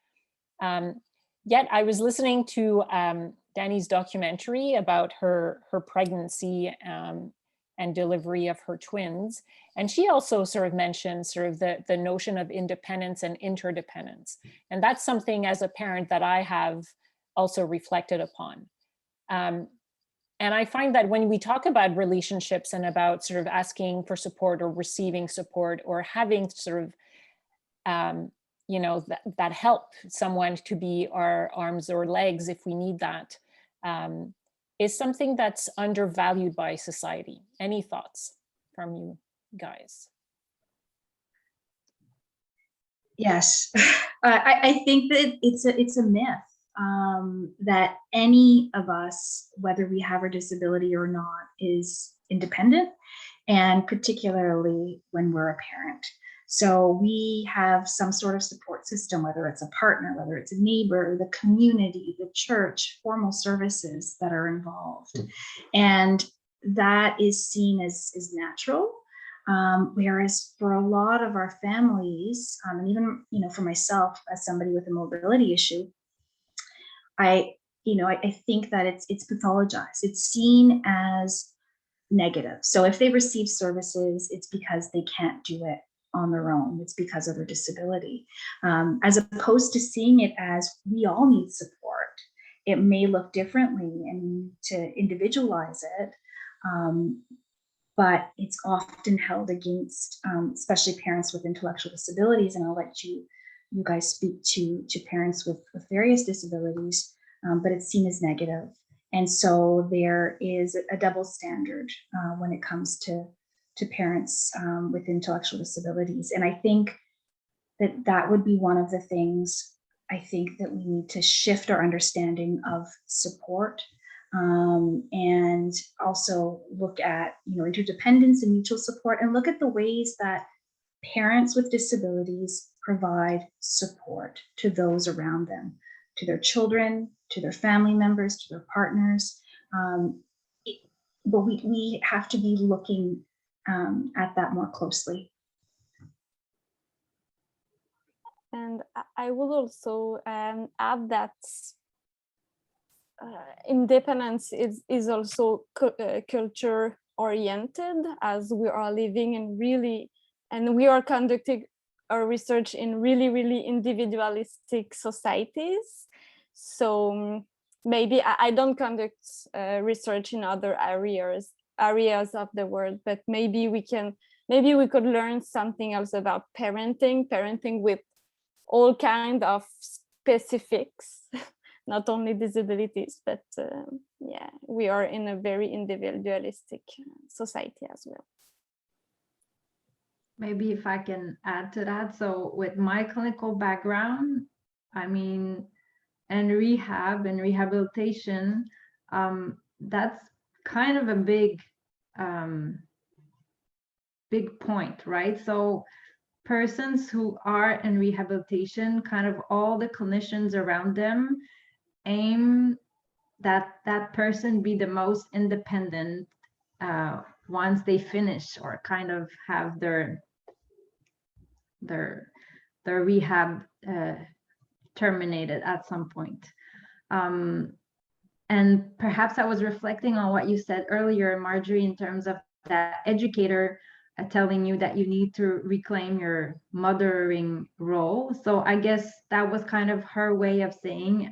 Yet I was listening to Danny's documentary about her pregnancy and delivery of her twins. And she also sort of mentioned sort of the notion of independence and interdependence. And that's something as a parent that I have also reflected upon. And I find that when we talk about relationships and about sort of asking for support or receiving support or having sort of, you know, that help someone to be our arms or legs if we need that, is something that's undervalued by society. Any thoughts from you guys? Yes, I think that it's a myth that any of us, whether we have a disability or not, is independent, and particularly when we're a parent. So we have some sort of support system, whether it's a partner, whether it's a neighbor, the community, the church, formal services that are involved. And that is seen as natural. Whereas for a lot of our families, and even, you know, for myself as somebody with a mobility issue, I think that it's pathologized. It's seen as negative. So if they receive services, it's because they can't do it on their own. It's because of their disability, as opposed to seeing it as we all need support. It may look differently and to individualize it, but it's often held against, especially parents with intellectual disabilities. And I'll let you guys speak to parents with various disabilities, but it's seen as negative. And so there is a double standard when it comes to parents with intellectual disabilities. And I think that would be one of the things I think that we need to shift our understanding of support, and also look at, you know, interdependence and mutual support, and look at the ways that parents with disabilities provide support to those around them, to their children, to their family members, to their partners. But we have to be looking at that more closely. And I would also add that independence is also culture oriented, as we are living in really, and we are conducting our research in really individualistic societies. So maybe I don't conduct research in other areas of the world, but maybe we could learn something else about parenting with all kind of specifics, not only disabilities, but yeah, we are in a very individualistic society as well. Maybe if I can add to that. So with my clinical background, I mean, and rehab and rehabilitation, that's kind of a big point, right? So persons who are in rehabilitation, kind of all the clinicians around them aim that person be the most independent once they finish or kind of have their rehab terminated at some point. And perhaps I was reflecting on what you said earlier, Marjorie, in terms of that educator telling you that you need to reclaim your mothering role. So I guess that was kind of her way of saying,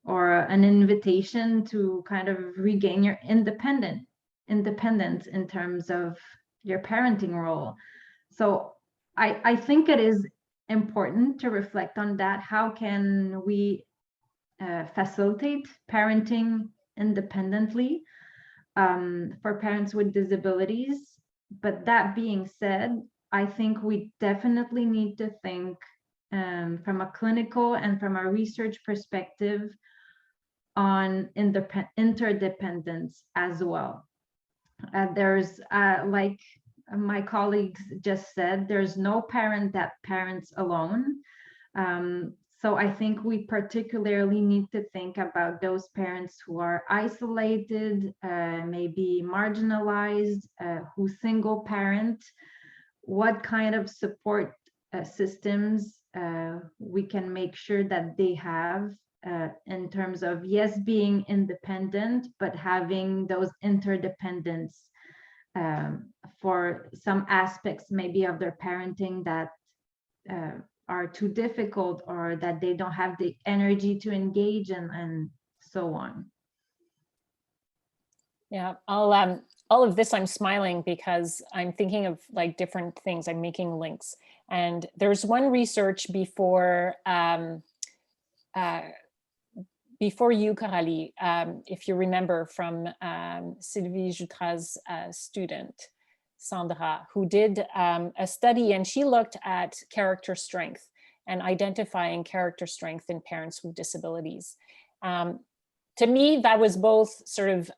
or an invitation to kind of regain your independence in terms of your parenting role. So I think it is important to reflect on that. How can we facilitate parenting independently for parents with disabilities? But that being said, I think we definitely need to think from a clinical and from a research perspective on interdependence as well. There's like my colleagues just said, there's no parent that parents alone. So I think we particularly need to think about those parents who are isolated, maybe marginalized, who single parent, what kind of support systems we can make sure that they have in terms of, yes, being independent, but having those interdependence for some aspects maybe of their parenting that are too difficult, or that they don't have the energy to engage in, and so on. Yeah, all of this I'm smiling because I'm thinking of like different things. I'm making links, and there's one research before you, Coralie, if you remember, from Sylvie Jutras' student, Sandra, who did a study, and she looked at character strength and identifying character strength in parents with disabilities. To me, that was both sort of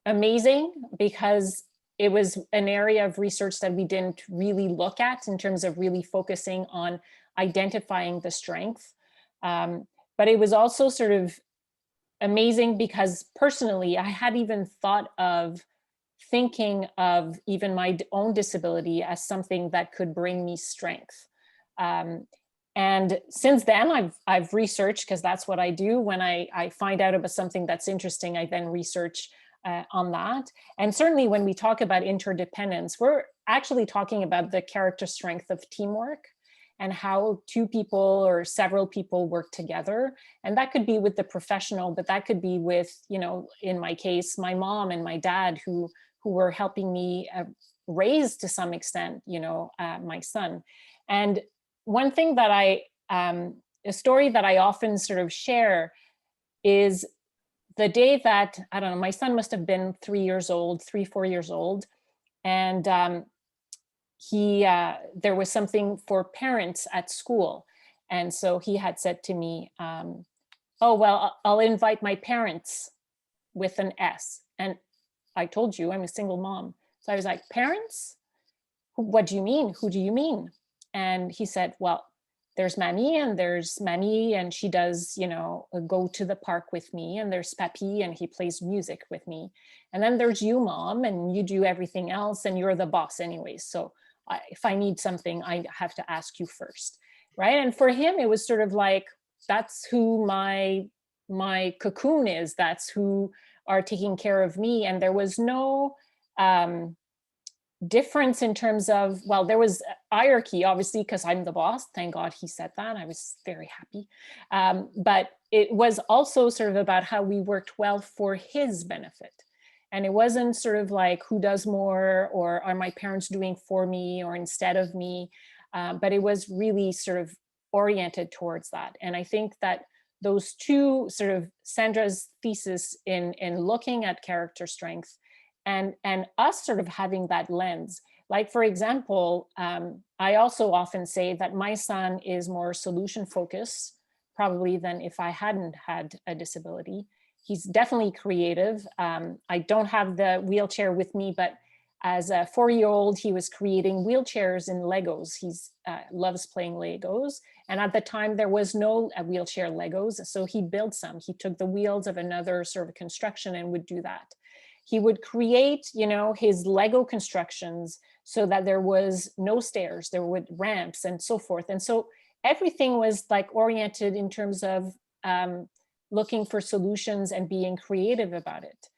amazing, because it was an area of research that we didn't really look at in terms of really focusing on identifying the strength. But it was also sort of amazing because personally, I had even thought of thinking of even my own disability as something that could bring me strength. And since then, I've researched, because that's what I do. When I find out about something that's interesting, I then research on that. And certainly when we talk about interdependence, we're actually talking about the character strength of teamwork and how two people or several people work together. And that could be with the professional, but that could be with, you know, in my case, my mom and my dad who were helping me raise, to some extent, you know, my son. And one thing that a story that I often sort of share is the day that, I don't know, my son must have been 4 years old, and there was something for parents at school. And so he had said to me, oh, well, I'll invite my parents, with an S. And I told you I'm a single mom. So I was like, parents? What do you mean? Who do you mean? And he said, well, there's Mammy, and she does, you know, go to the park with me, and there's Papi, and he plays music with me. And then there's you, Mom, and you do everything else, and you're the boss anyways. So if I need something, I have to ask you first, right? And for him, it was sort of like, that's who my cocoon is. That's who are taking care of me. And there was no difference in terms of, well, there was hierarchy, obviously, because I'm the boss. Thank God he said that. I was very happy. But it was also sort of about how we worked well for his benefit. And it wasn't sort of like who does more, or are my parents doing for me or instead of me. But it was really sort of oriented towards that. And I think that those two, sort of Sandra's thesis in looking at character strength and us sort of having that lens. Like, for example, I also often say that my son is more solution focused probably than if I hadn't had a disability. He's definitely creative. I don't have the wheelchair with me, but as a 4-year-old, he was creating wheelchairs in Legos. He loves playing Legos. And at the time, there was no wheelchair Legos, so he built some. He took the wheels of another sort of construction and would do that. He would create, you know, his Lego constructions so that there was no stairs, there would ramps and so forth. And so everything was like oriented in terms of looking for solutions and being creative about it.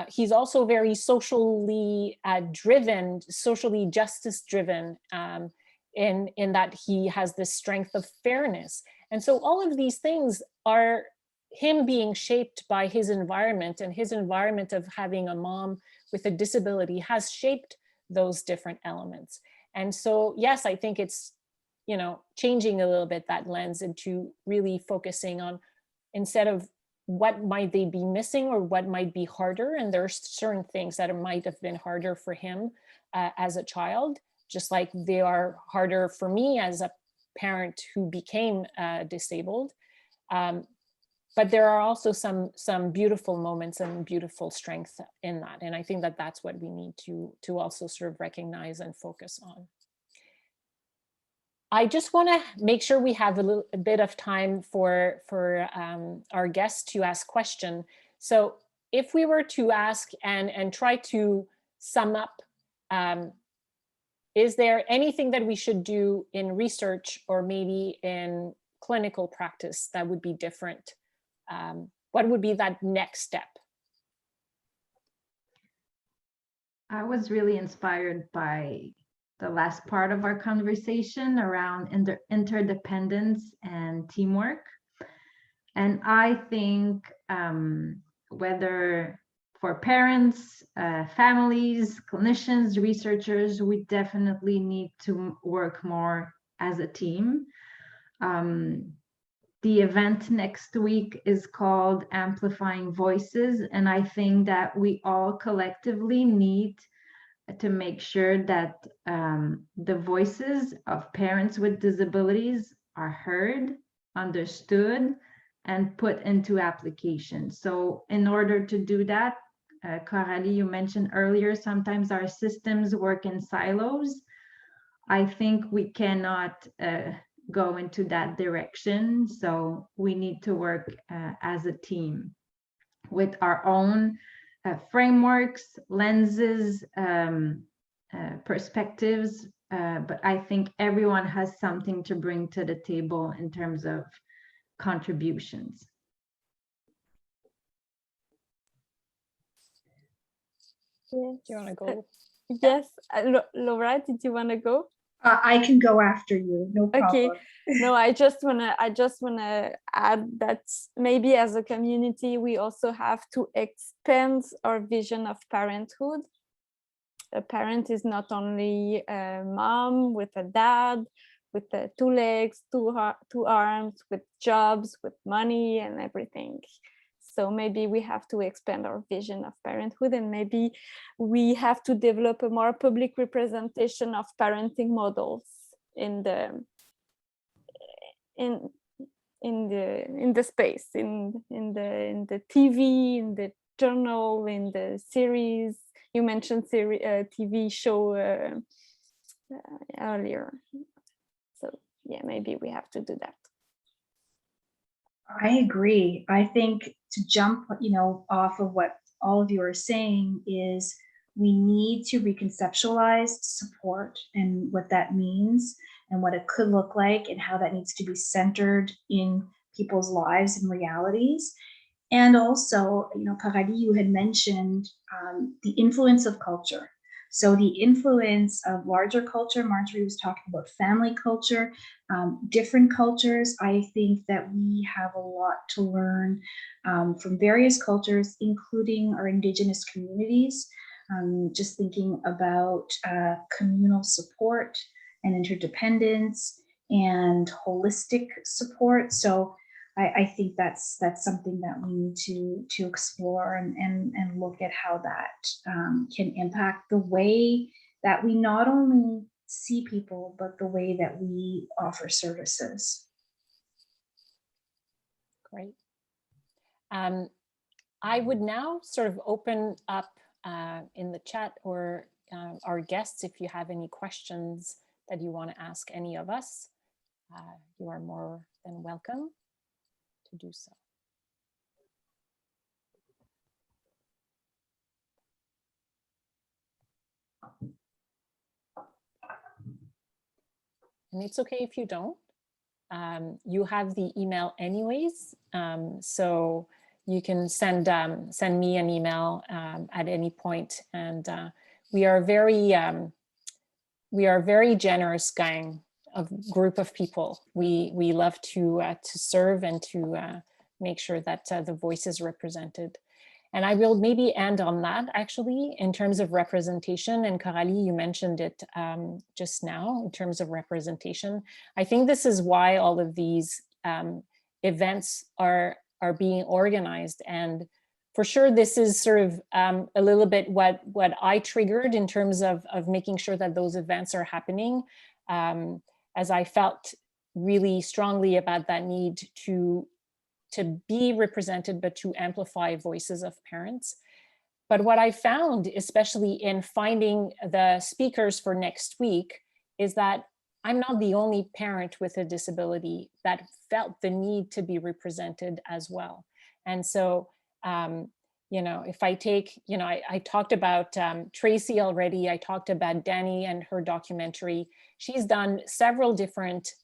He's also very socially driven, socially justice driven, in that he has this strength of fairness. And so all of these things are him being shaped by his environment, and his environment of having a mom with a disability has shaped those different elements. And so, yes, I think it's, you know, changing a little bit that lens into really focusing on, instead of what might they be missing or what might be harder. And there are certain things that might have been harder for him as a child, just like they are harder for me as a parent who became disabled. But there are also some beautiful moments and beautiful strength in that. And I think that that's what we need to also sort of recognize and focus on. I just want to make sure we have a bit of time for our guests to ask questions. So if we were to ask and try to sum up, is there anything that we should do in research or maybe in clinical practice that would be different? What would be that next step? I was really inspired by the last part of our conversation around interdependence and teamwork. And I think whether for parents, families, clinicians, researchers, we definitely need to work more as a team. The event next week is called Amplifying Voices, and I think that we all collectively need to make sure that the voices of parents with disabilities are heard, understood, and put into application. So in order to do that, Coralie, you mentioned earlier, sometimes our systems work in silos. I think we cannot go into that direction. So we need to work as a team with our own frameworks, lenses, perspectives, but I think everyone has something to bring to the table in terms of contributions. Yes. Do you want to go? Yes, Laura, did you want to go? I can go after you, no problem. Okay. No, I just wanna add that maybe as a community, we also have to expand our vision of parenthood. A parent is not only a mom with a dad, with two legs, two arms, with jobs, with money and everything. So maybe we have to expand our vision of parenthood, and maybe we have to develop a more public representation of parenting models in the space, in the TV, in the journal, in the series. You mentioned TV show earlier. So yeah, maybe we have to do that. I agree. I think to jump, off of what all of you are saying is we need to reconceptualize support and what that means and what it could look like and how that needs to be centered in people's lives and realities. And also, Coralie, you had mentioned the influence of culture. So the influence of larger culture, Marjorie was talking about family culture, different cultures. I think that we have a lot to learn from various cultures, including our Indigenous communities. Just thinking about communal support and interdependence and holistic support. So I think that's something that we need to explore and look at how that can impact the way that we not only see people, but the way that we offer services. Great. I would now sort of open up in the chat or our guests, if you have any questions that you want to ask any of us, you are more than welcome to do so. And it's okay if you don't. You have the email anyways, so you can send me an email at any point. And we are very generous gang of group of people. We love to serve and to make sure that the voice is represented. And I will maybe end on that actually in terms of representation. And Coralie, you mentioned it just now in terms of representation. I think this is why all of these events are being organized. And for sure, this is sort of a little bit what I triggered in terms of making sure that those events are happening, as I felt really strongly about that need to be represented, but to amplify voices of parents. But what I found, especially in finding the speakers for next week, is that I'm not the only parent with a disability that felt the need to be represented as well. And so, if I take, I talked about Tracy already, I talked about Danny and her documentary. She's done several different,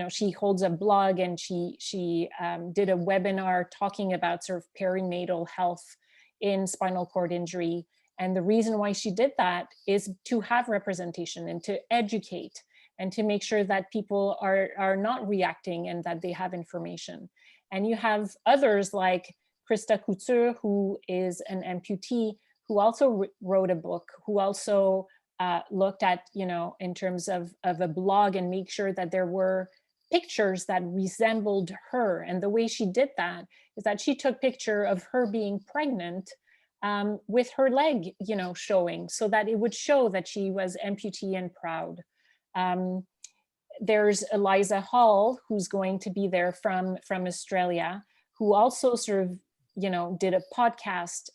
she holds a blog, and she did a webinar talking about sort of perinatal health in spinal cord injury. And the reason why she did that is to have representation and to educate and to make sure that people are not reacting and that they have information. And you have others like Krista Couture, who is an amputee, who also wrote a book, who also looked at, in terms of a blog and make sure that there were pictures that resembled her. And the way she did that is that she took picture of her being pregnant with her leg, showing, so that it would show that she was amputee and proud. There's Eliza Hall, who's going to be there from Australia, who also sort of, did a podcast,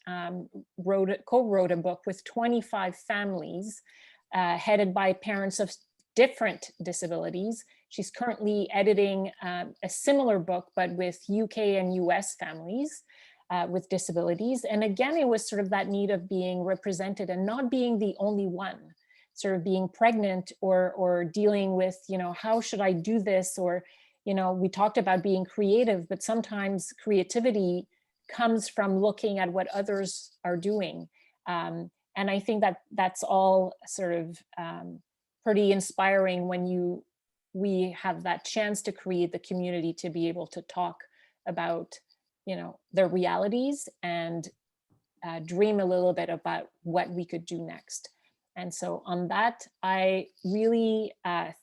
co-wrote a book with 25 families headed by parents of different disabilities. She's currently editing a similar book, but with UK and US families with disabilities. And again, it was sort of that need of being represented and not being the only one, sort of being pregnant or dealing with, how should I do this? Or, we talked about being creative, but sometimes creativity comes from looking at what others are doing. And I think that that's all sort of pretty inspiring when we have that chance to create the community to be able to talk about, their realities and dream a little bit about what we could do next. And so on that, I really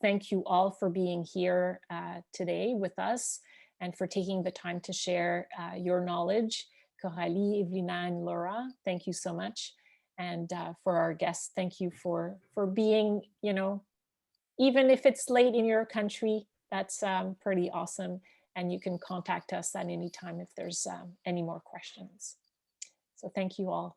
thank you all for being here today with us and for taking the time to share your knowledge. Coralie, Evelina, and Laura, thank you so much. And for our guests, thank you for being, even if it's late in your country, that's pretty awesome. And you can contact us at any time if there's any more questions. So thank you all.